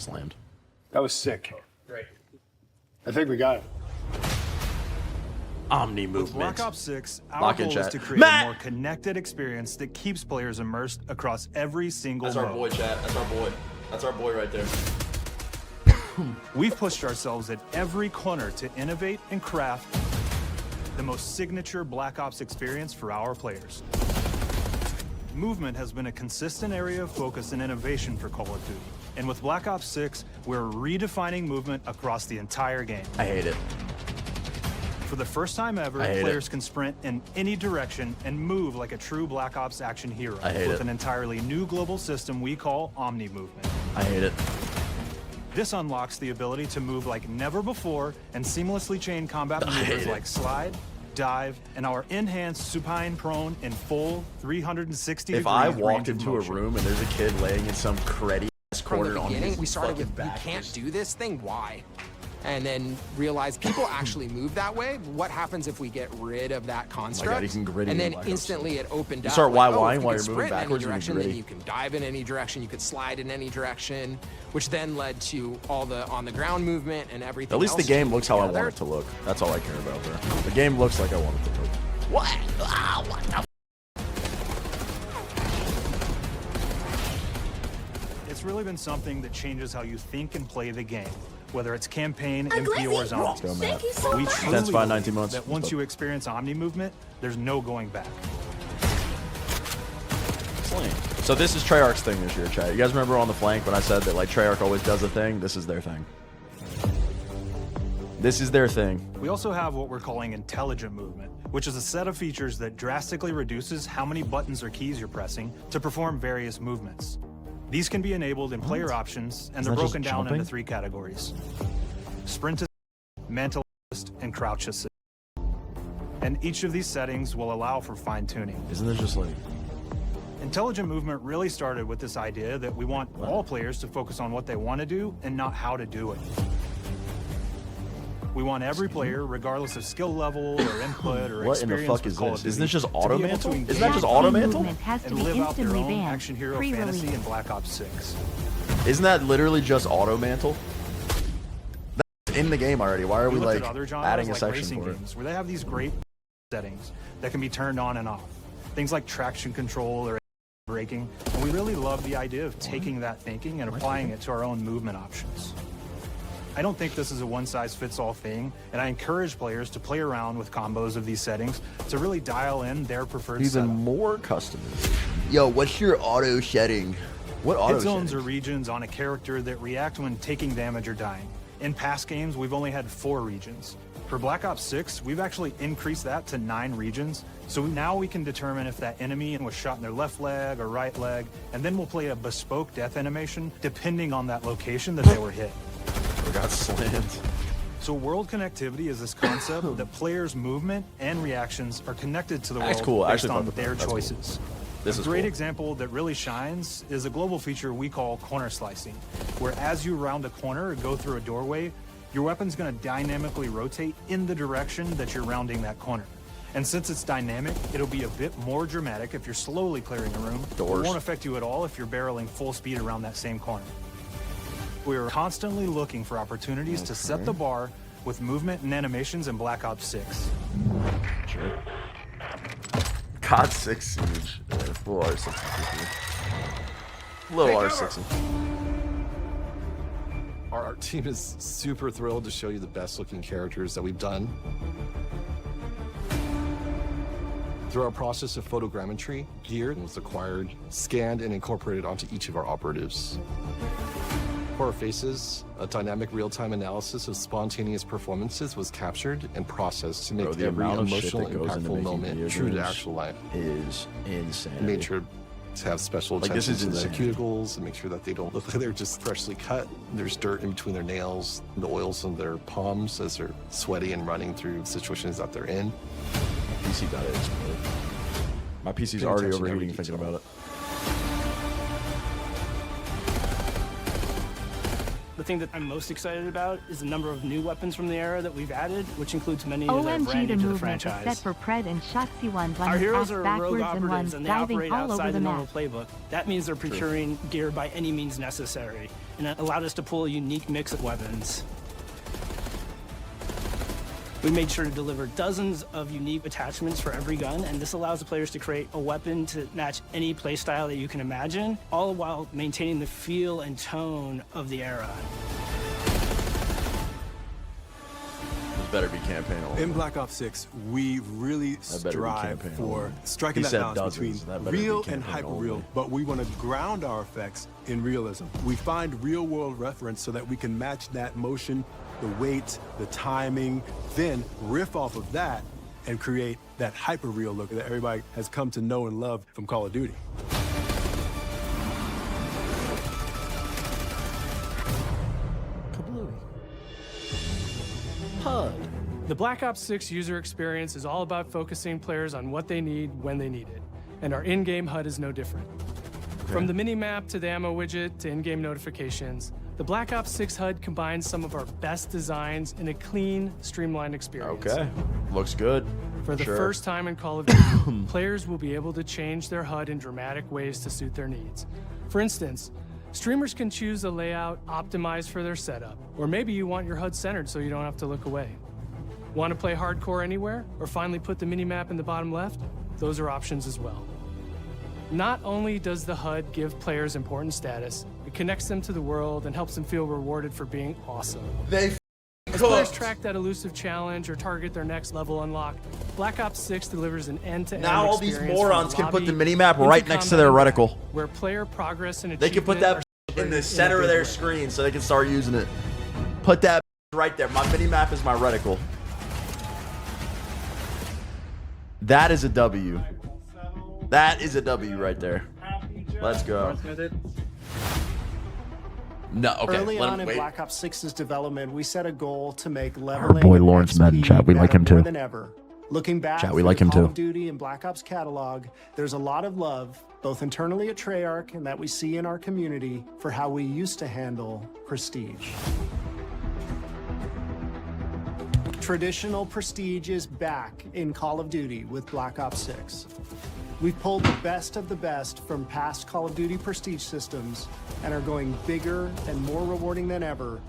Slammed. That was sick. Great. I think we got it. Omni With movement. Black Ops 6, our Lock in goal is chat. to create Matt! a more connected experience that keeps players immersed across every single That's our mode. boy, chat. That's our boy. That's our boy right there. We've pushed ourselves at every corner to innovate and craft the most signature Black Ops experience for our players. Movement has been a consistent area of focus and innovation for Call of Duty. And with Black Ops 6, we're redefining movement across the entire game. I hate it. For the first time ever, I hate players can sprint in any direction and move like a true Black Ops action hero I hate with it. an entirely new global system we call Omni Movement. I hate it. This unlocks the ability to move like never before and seamlessly chain combat maneuvers like slide, dive, and our enhanced supine prone in full 360 If degrees I range walked of into a motion. room and there's a kid laying in some cruddy ass From corner the on beginning, his we started fucking with, back, you can't just- do this thing, why? And then realized people actually move that way. What happens if we get rid of that construct? you can gritty and in then Black Ops. instantly it opened up. start like, YYing if you while can you're moving sprint in any backwards, you can direction, then gritty. you can dive in any direction, you could slide in any direction, which then led to all the on-the-ground movement and everything At least the else game looks how I want together. it to look. That's all I care about there. The game looks like I want it to look. What? Ah, what the It's really been something that changes how you think and play the game, whether it's campaign, MP, or zombie. go, Matt. Thank you so We much. truly Intensify believe 19 months. that once you experience Omni Movement, there's no going back. So this is Treyarch's thing this year, chat. You guys remember on the flank when I said that like Treyarch always does a thing? This is their thing. This is their thing. We also have what we're calling intelligent movement, which is a set of features that drastically reduces how many buttons or keys you're pressing to perform various movements. These can be enabled in player options, and they're that just broken down jumping? into 3 categories: sprint assist, mantle assist, and crouch assist. And each of these settings will allow for fine-tuning. Isn't this just like Intelligent movement really started with this idea that we want all players to focus on what they want to do and not how to do it. We want every player, regardless of skill level or input or what in the experience fuck with is Call this? of Isn't this Duty, just to be able to auto-mantle? engage Isn't that just Octane auto-mantle? movement has to and be live out their instantly own banned. action hero Pre-release. fantasy in Black Ops 6. Isn't that literally just auto-mantle? That's in the game already. Why are we We looked like at other genres adding a like section racing for it? games where they have these great settings that can be turned on and off. Things like traction control or braking. And we really love the idea of taking that thinking and applying it to our own movement options. I don't think this is a one-size-fits-all thing, and I encourage players to play around with combos of these settings to really dial in their preferred Even setup. more customization. Yo, what's your auto setting? What auto Hit zones setting? are regions on a character that react when taking damage or dying. In past games, we've only had 4 regions. For Black Ops 6, we've actually increased that to 9 regions, so now we can determine if that enemy was shot in their left leg or right leg, and then we'll play a bespoke death animation depending on that location that they were hit. We got slammed. So world connectivity is this concept that players' movement and reactions are connected to the That's world cool. I based actually on fuck with their that. That's cool. choices. This A is great cool. example that really shines is a global feature we call corner slicing, where as you round a corner or go through a doorway, your weapon's going to dynamically rotate in the direction that you're rounding that corner. And since it's dynamic, it'll be a bit more dramatic if you're slowly clearing a room. Doors. It won't affect you at all if you're barreling full speed around that same corner. We are constantly looking for opportunities to set the bar with movement and animations in Black Ops 6. Sure. COD 6 Siege. Full R6. Little R6. Our art team is super thrilled to show you the best looking characters that we've done. Through our process of photogrammetry, gear was acquired, scanned, and incorporated onto each of our operatives. For our faces, a dynamic real-time analysis of spontaneous performances was captured and processed to make Bro, the every amount of shit emotional, that goes into impactful making moment video true to games actual life. Is insane. Made sure to have special Like, this attention is to their insane. cuticles and make sure that they don't look like they're just freshly cut. There's dirt in between their nails, the oils on their palms as they're sweaty and running through situations that they're in. PC got it explode. My PC's Pay already attention to overheating every thinking detail. about it. The thing that I'm most excited about is the number of new weapons from the era that we've added, which includes many that are OMG, brand the new to the movement is franchise. set for Pred and Shoxy ones Our on heroes ass are rogue backwards and operatives, ones and they diving operate all over outside the the normal map. playbook. That means they're procuring gear by any means necessary, and it allowed us to pull a unique mix of weapons. We made sure to deliver dozens of unique attachments for every gun, and this allows the players to create a weapon to match any playstyle that you can imagine, all while maintaining the feel and tone of the era. This better be campaign only. In Black Ops 6, we really better be strive campaign for only. striking He that said balance dozens. That between better be real campaign and hyper-real, only. but we want to ground our effects in realism. We find real-world reference so that we can match that motion, the weight, the timing, then riff off of that and create that hyper-real look that everybody has come to know and love from Call of Duty. The Black Ops 6 user experience is all about focusing players on what they need when they need it, and our in-game HUD is no different. From the mini-map to the ammo widget to in-game notifications, the Black Ops 6 HUD combines some of our best designs in a clean, streamlined experience. Okay, looks good. For the Sure. first time in Call of Duty, players will be able to change their HUD in dramatic ways to suit their needs. For instance, streamers can choose a layout optimized for their setup, or maybe you want your HUD centered so you don't have to look away. Want to play hardcore anywhere, or finally put the mini-map in the bottom left? Those are options as well. Not only does the HUD give players important status, it connects them to the world and helps them feel rewarded for being awesome. As players track that elusive challenge or target their next level unlock, Black Ops 6 delivers an end-to-end Now all these experience from morons can put lobby the mini-map into right next to their combat, reticle. where player progress and They can put achievement that are in the celebrated center a of big their way. screen so they can start using it. Put that right there. My mini-map is my reticle. That is a W. That is a W right there. Let's go. No, okay. Early let on him in wait. Black Ops 6's development, we set a goal to make leveling boy and Lawrence XP Madden, chat. We like better him too. more than ever. Looking back, Chat, we through like the him Call too. of Duty and Black Ops catalog, there's a lot of love, both internally at Treyarch and that we see in our community for how we used to handle prestige. Traditional prestige is back in Call of Duty with Black Ops 6. We've pulled the best of the best from past Call of Duty prestige systems and are going bigger and more rewarding than ever.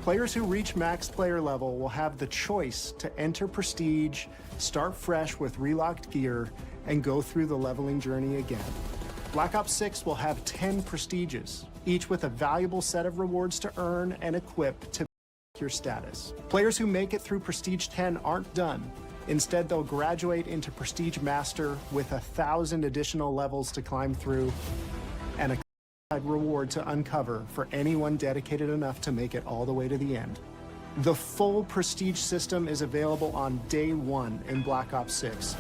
Players who reach max player level will have the choice to enter prestige, start fresh with relocked gear, and go through the leveling journey again. Black Ops 6 will have 10 prestiges, each with a valuable set of rewards to earn and equip to your status. Players who make it through Prestige 10 aren't done. Instead, they'll graduate into Prestige Master with 1,000 additional levels to climb through and a reward to uncover for anyone dedicated enough to make it all the way to the end. The full Prestige system is available on day one in Black Ops 6.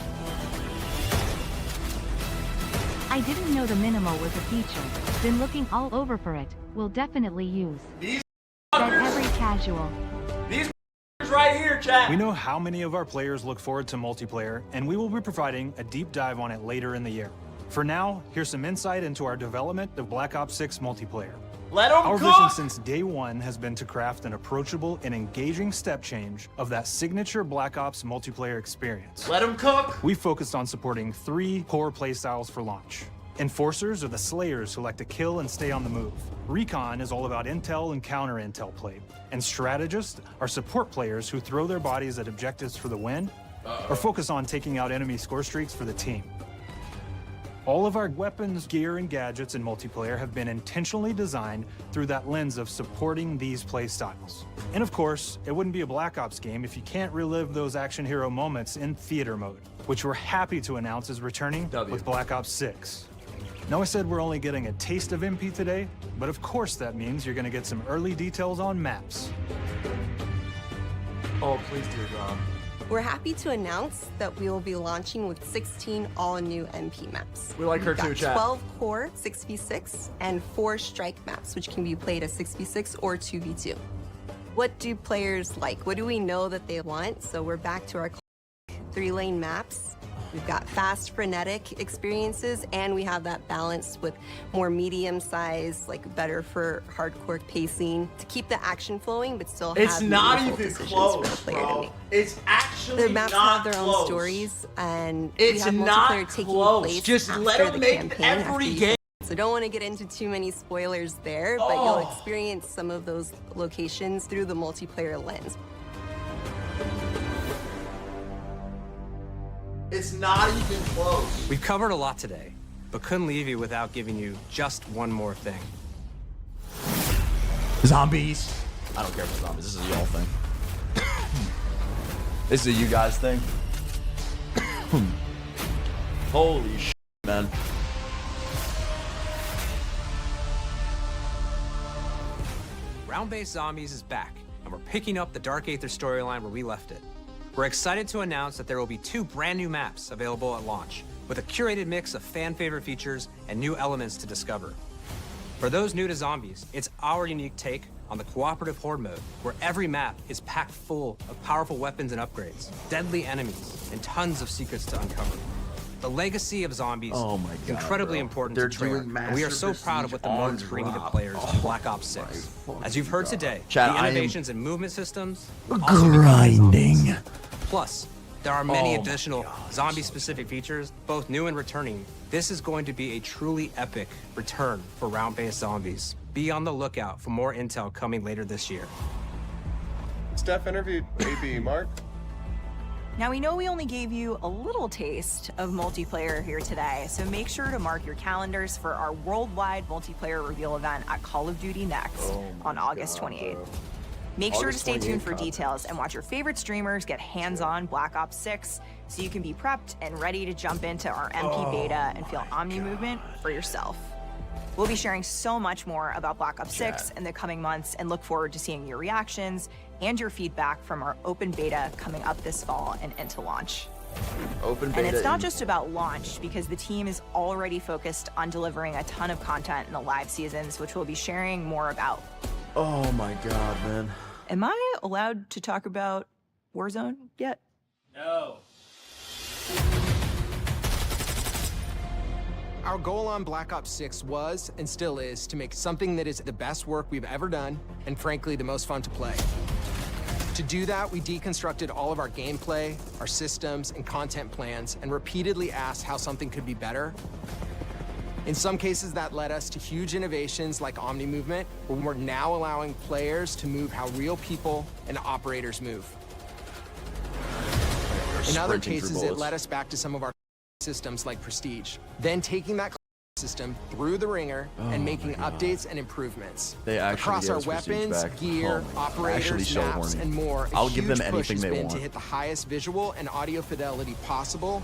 I didn't know the minimal was a feature. Been looking all over for it. Will definitely use. That every casual. Right here, chat. We know how many of our players look forward to multiplayer, and we will be providing a deep dive on it later in the year. For now, here's some insight into our development of Black Ops 6 multiplayer. Let them Our cook. vision since day one has been to craft an approachable and engaging step change of that signature Black Ops multiplayer experience. Let them cook. We focused on supporting 3 core playstyles for launch. Enforcers are the slayers who like to kill and stay on the move. Recon is all about intel and counter-intel play. And strategists are support players who throw their bodies at objectives for the win or focus on taking out enemy score streaks for the team. All of our weapons, gear, and gadgets in multiplayer have been intentionally designed through that lens of supporting these play styles. And of course, it wouldn't be a Black Ops game if you can't relive those action hero moments in theater mode, which we're happy to announce is returning with Black Ops 6. Now, I said we're only getting a taste of MP today, but of course that means you're going to get some early details on maps. Oh, please, dear God. We're happy to announce that we will be launching with 16 all-new MP maps. We like her We've got too, chat. 12 core 6v6 and 4 strike maps, which can be played as 6v6 or 2v2. What do players like? What do we know that they want? So we're back to our 3-lane maps. We've got fast, frenetic experiences, and we have that balance with more medium size, like better for hardcore pacing to keep the action flowing, but still have It's not meaningful even decisions close, for the player to bro. make. It's actually The maps not have their close. own stories, and It's we have not multiplayer taking close. place Just after let 'em the make campaign, every after you game. So don't want to get into too many spoilers there, but Oh. you'll experience some of those locations through the multiplayer lens. It's not even close. We've covered a lot today, but couldn't leave you without giving you just one more thing. Zombies. I don't care about zombies. This is a y'all thing. This is a you guys thing. Holy shit, man. Round-based Zombies is back, and we're picking up the Dark Aether storyline where we left it. We're excited to announce that there will be 2 brand new maps available at launch, with a curated mix of fan-favorite features and new elements to discover. For those new to Zombies, it's our unique take on the cooperative horde mode, where every map is packed full of powerful weapons and upgrades, deadly enemies, and tons of secrets to uncover. The legacy of Zombies Oh my is God, incredibly bro. important They're to Treyarch, doing and we are so Master proud of what the Prestige mode is on bringing to drop. players Oh in Black Ops 6. As you've heard today, Chad, the I am innovations in movement systems will also be grinding. Zombies. Plus, there are many Oh my additional zombie-specific features, both new and returning. This is going to be a truly epic return for round-based Zombies. Be on the lookout for more intel coming later this year. Steph interviewed AB Mark. Now, we know we only gave you a little taste of multiplayer here today, so make sure to mark your calendars for our worldwide multiplayer reveal event at Call of Duty Next on August 28th. Make sure to stay tuned for details and watch your favorite streamers get hands-on Black Ops 6 so you can be prepped and ready to jump into our MP beta and feel Omni movement for yourself. We'll be sharing so much more about Black Ops 6 in the coming months and look forward to seeing your reactions and your feedback from our open beta coming up this fall and into launch. Open beta. And it's not just about launch, because the team is already focused on delivering a ton of content in the live seasons, which we'll be sharing more about. Oh my God, man. Am I allowed to talk about Warzone yet? No. Our goal on Black Ops 6 was, and still is, to make something that is the best work we've ever done, and frankly, the most fun to play. To do that, we deconstructed all of our gameplay, our systems, and content plans, and repeatedly asked how something could be better. In some cases, that led us to huge innovations like Omni movement, where we're now allowing players to move how real people and operators move. In other cases, it led us back to some of our systems like Prestige, then taking that system through the ringer and making updates and improvements. They actually across gave our us Prestige weapons, back. gear, Oh my God. Actually operators, so maps, horny. and more. I'll give them huge push anything has they been want. to hit the highest visual and audio fidelity possible.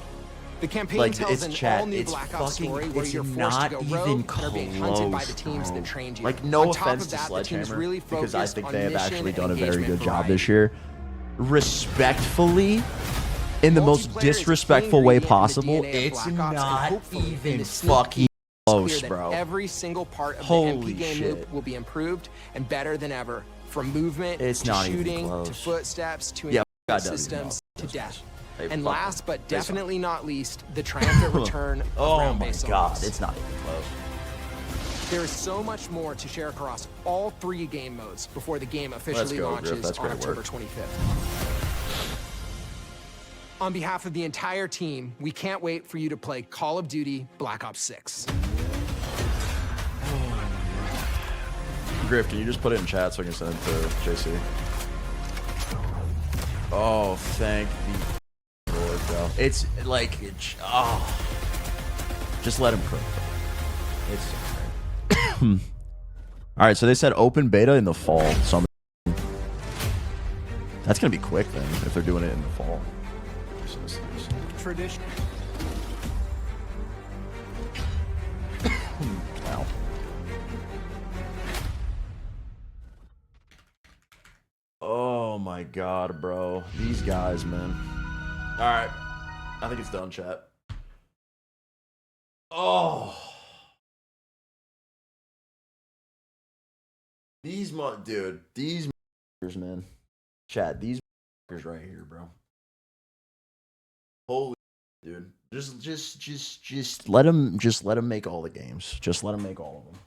The campaign Like, tells it's an chat, all-new it's Black Ops fucking- story where it's you're forced not to go even rogue and are being hunted by the close, teams bro. that trained you. Like, no On top offense of to that, the team's Sledgehammer, really because I focused think on they have mission actually and done a very engagement good job variety. this year. Respectfully, in the most Multiplayer is a key disrespectful way ingredient in the possible, DNA of it's Black Ops, and not hopefully, in even the sneak fucking peek, it's close, clear that bro. every single part of Holy the MP game shit. loop will be improved and better than ever, from movement It's to not even shooting to close. footsteps to Yeah, God engagement doesn't systems know. to death. They And fucking- last but they suck. definitely not least, the triumphant return of Oh my round-based God, zombies. it's not even close. There is so much more to share across all 3 game modes before the game officially go, Griff. launches That's on great October work. 25th. On behalf of the entire team, we can't wait for you to play Call of Duty Black Ops 6. Griff, can you just put it in chat so I can send it to JC? Oh, thank the Lord, bro. It's like, just let him cook. It's so great. All right, so they said open beta in the fall. So that's gonna be quick then if they're doing it in the fall. Tradition. Ow. Oh my God, bro. These guys, man. All right. I think it's done, chat. Oh. These dude, these man. Chat, these right here, bro. Holy dude. Just let him make all the games. Just let him make all of them.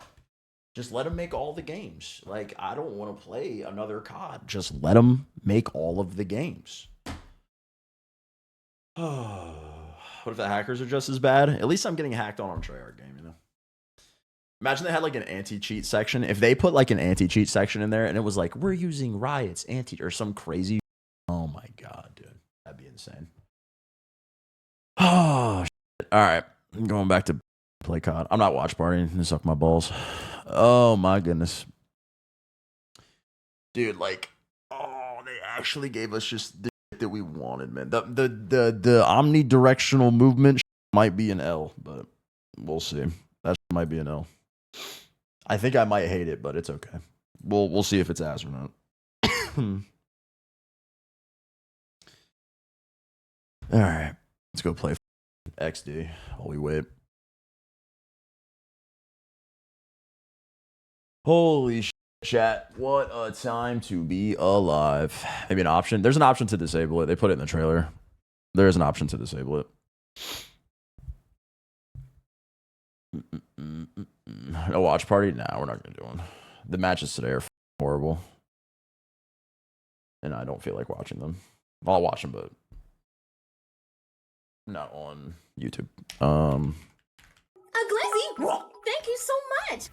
Just let him make all the games. Like, I don't want to play another COD. Just let him make all of the games. What if the hackers are just as bad? At least I'm getting hacked on Treyarch game, you know? Imagine they had like an anti-cheat section. If they put like an anti-cheat section in there and it was like, we're using Riot's anti or some crazy. Oh my God, dude. That'd be insane. Oh, shit. All right. I'm going back to play COD. I'm not watch partying and suck my balls. Oh my goodness. Dude, like, oh, they actually gave us just the shit that we wanted, man. The omnidirectional movement might be an L, but we'll see. That might be an L. I think I might hate it, but it's okay. We'll see if it's ass or not. All right, let's go play XD while we wait. Holy shit, chat. What a time to be alive. Maybe an option. There's an option to disable it. They put it in the trailer. There is an option to disable it. A watch party? Nah, we're not going to do one. The matches today are horrible. And I don't feel like watching them. I'll watch them, but not on YouTube. Glizzy, thank you so much.